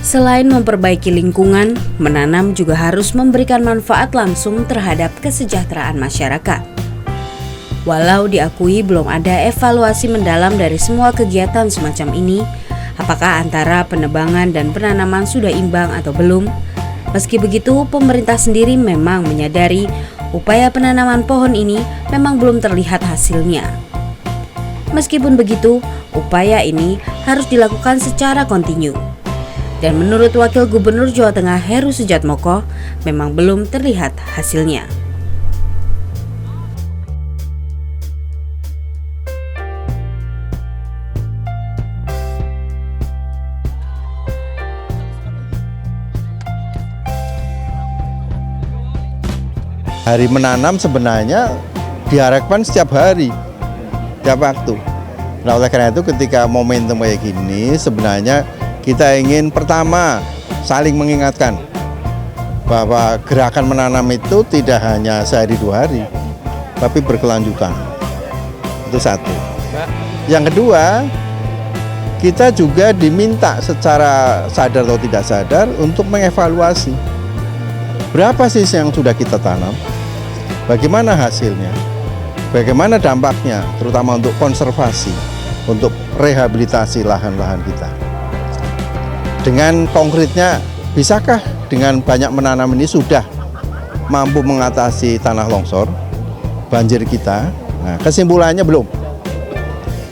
Selain memperbaiki lingkungan, menanam juga harus memberikan manfaat langsung terhadap kesejahteraan masyarakat. Walau diakui belum ada evaluasi mendalam dari semua kegiatan semacam ini, apakah antara penebangan dan penanaman sudah imbang atau belum? Meski begitu, pemerintah sendiri memang menyadari upaya penanaman pohon ini memang belum terlihat hasilnya. Meskipun begitu, upaya ini harus dilakukan secara kontinu. Dan menurut Wakil Gubernur Jawa Tengah Heru Sujatmoko, memang belum terlihat hasilnya. Hari menanam sebenarnya diharapkan setiap hari, setiap waktu. Nah, oleh karena itu ketika momentum kayak gini sebenarnya kita ingin pertama saling mengingatkan bahwa gerakan menanam itu tidak hanya sehari dua hari, tapi berkelanjutan. Itu satu. Yang kedua, kita juga diminta secara sadar atau tidak sadar untuk mengevaluasi berapa sih yang sudah kita tanam, bagaimana hasilnya, bagaimana dampaknya, terutama untuk konservasi, untuk rehabilitasi lahan-lahan kita. Dengan konkretnya, bisakah dengan banyak menanam ini sudah mampu mengatasi tanah longsor, banjir kita? Nah, kesimpulannya belum.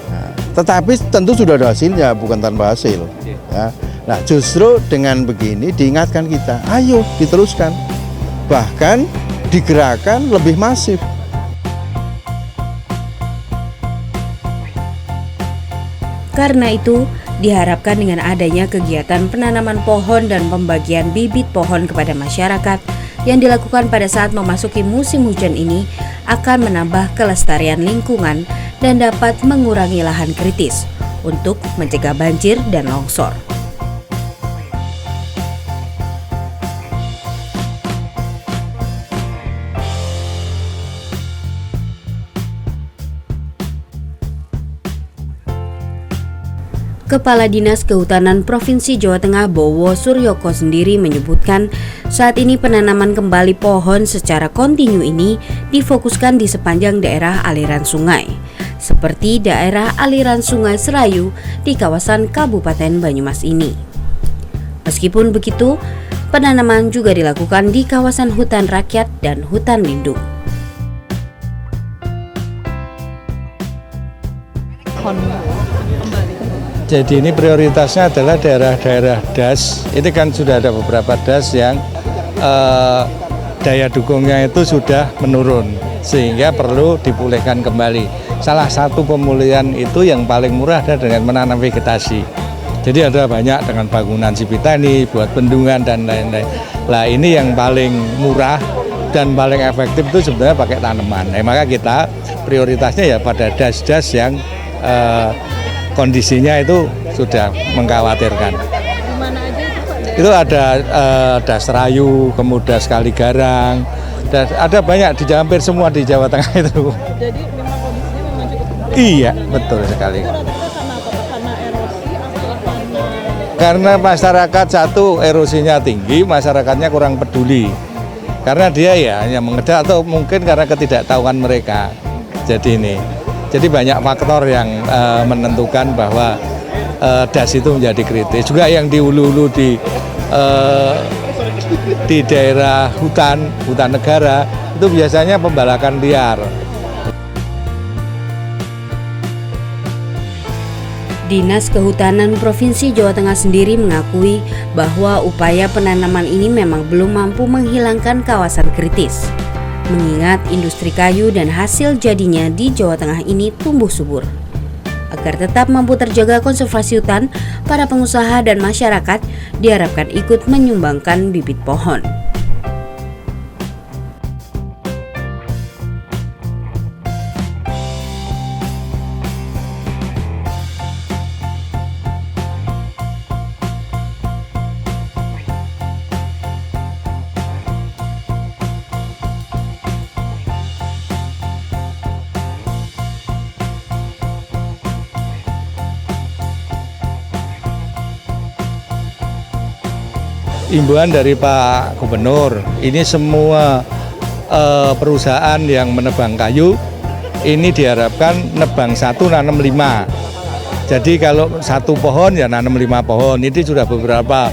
Nah, tetapi tentu sudah ada hasilnya, bukan tanpa hasil. Ya. Nah, justru dengan begini diingatkan kita, ayo diteruskan, bahkan digerakkan lebih masif. Karena itu, diharapkan dengan adanya kegiatan penanaman pohon dan pembagian bibit pohon kepada masyarakat yang dilakukan pada saat memasuki musim hujan ini akan menambah kelestarian lingkungan dan dapat mengurangi lahan kritis untuk mencegah banjir dan longsor. Kepala Dinas Kehutanan Provinsi Jawa Tengah Bowo Suryoko sendiri menyebutkan saat ini penanaman kembali pohon secara kontinu ini difokuskan di sepanjang daerah aliran sungai, seperti daerah aliran Sungai Serayu di kawasan Kabupaten Banyumas ini. Meskipun begitu, penanaman juga dilakukan di kawasan hutan rakyat dan hutan lindung. Jadi ini prioritasnya adalah daerah-daerah DAS. Ini kan sudah ada beberapa DAS yang daya dukungnya itu sudah menurun, sehingga perlu dipulihkan kembali. Salah satu pemulihan itu yang paling murah adalah dengan menanam vegetasi. Jadi ada banyak dengan bangunan sipitani, buat bendungan dan lain-lain. Nah, ini yang paling murah dan paling efektif itu sebenarnya pakai tanaman. Maka kita prioritasnya ya pada DAS-DAS yang kondisinya itu sudah mengkhawatirkan. Mana aja itu Pak? Itu ada Das Rayu, kemudian Kaligarang, dan ada banyak di hampir semua di Jawa Tengah itu. Jadi memang kondisinya memang cukup buruk. Iya, betul sekali. Itu rata-rata karena apa? Karena erosi atau karena? Karena masyarakat satu erosinya tinggi, masyarakatnya kurang peduli. Karena dia ya hanya mengejar atau mungkin karena ketidaktahuan mereka. Jadi banyak faktor yang menentukan bahwa DAS itu menjadi kritis. Juga yang di hulu-hulu di daerah hutan negara itu biasanya pembalakan liar. Dinas Kehutanan Provinsi Jawa Tengah sendiri mengakui bahwa upaya penanaman ini memang belum mampu menghilangkan kawasan kritis. Mengingat industri kayu dan hasil jadinya di Jawa Tengah ini tumbuh subur. Agar tetap mampu terjaga konservasi hutan, para pengusaha dan masyarakat diharapkan ikut menyumbangkan bibit pohon. imbauan dari Pak Gubernur, ini semua perusahaan yang menebang kayu ini diharapkan nebang 1 nanam 5. Jadi kalau 1 pohon ya nanam 5 pohon. Ini sudah beberapa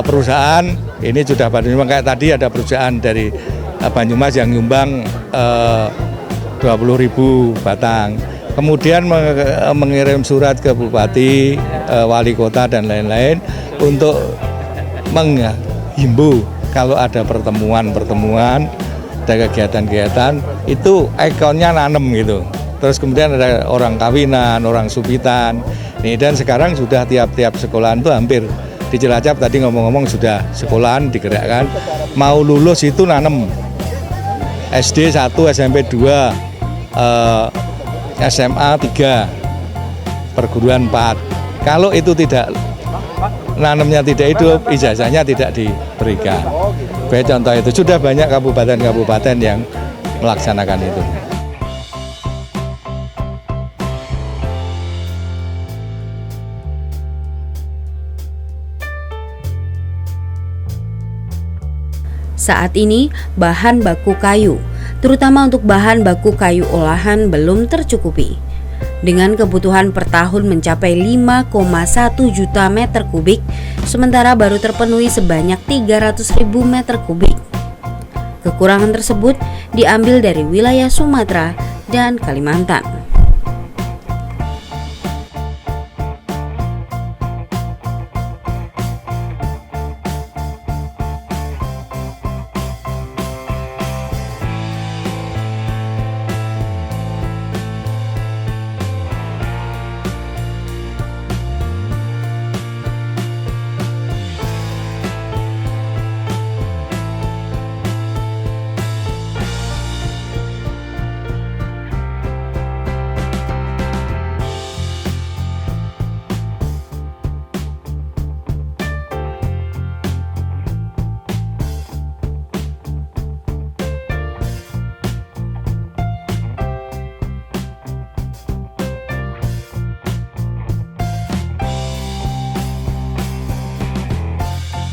perusahaan ini sudah memang kayak tadi ada perusahaan dari Banyumas yang nyumbang 20.000 batang. Kemudian mengirim surat ke Bupati, Wali Kota dan lain-lain untuk menghimbau kalau ada pertemuan, ada kegiatan-kegiatan itu ikonnya nanem gitu. Terus kemudian ada orang kawinan, orang supitan. Nih, dan sekarang sudah tiap-tiap sekolahan itu hampir di Cilacap tadi ngomong-ngomong sudah sekolahan digerakkan mau lulus itu nanem. SD 1, SMP 2, SMA 3, perguruan 4. Kalau itu tidak nanamnya tidak hidup, ijazahnya tidak diberikan. Kayak contoh itu sudah banyak kabupaten-kabupaten yang melaksanakan itu. Saat ini bahan baku kayu, terutama untuk bahan baku kayu olahan belum tercukupi. Dengan kebutuhan per tahun mencapai 5,1 juta meter kubik, sementara baru terpenuhi sebanyak 300.000 meter kubik. Kekurangan tersebut diambil dari wilayah Sumatera dan Kalimantan.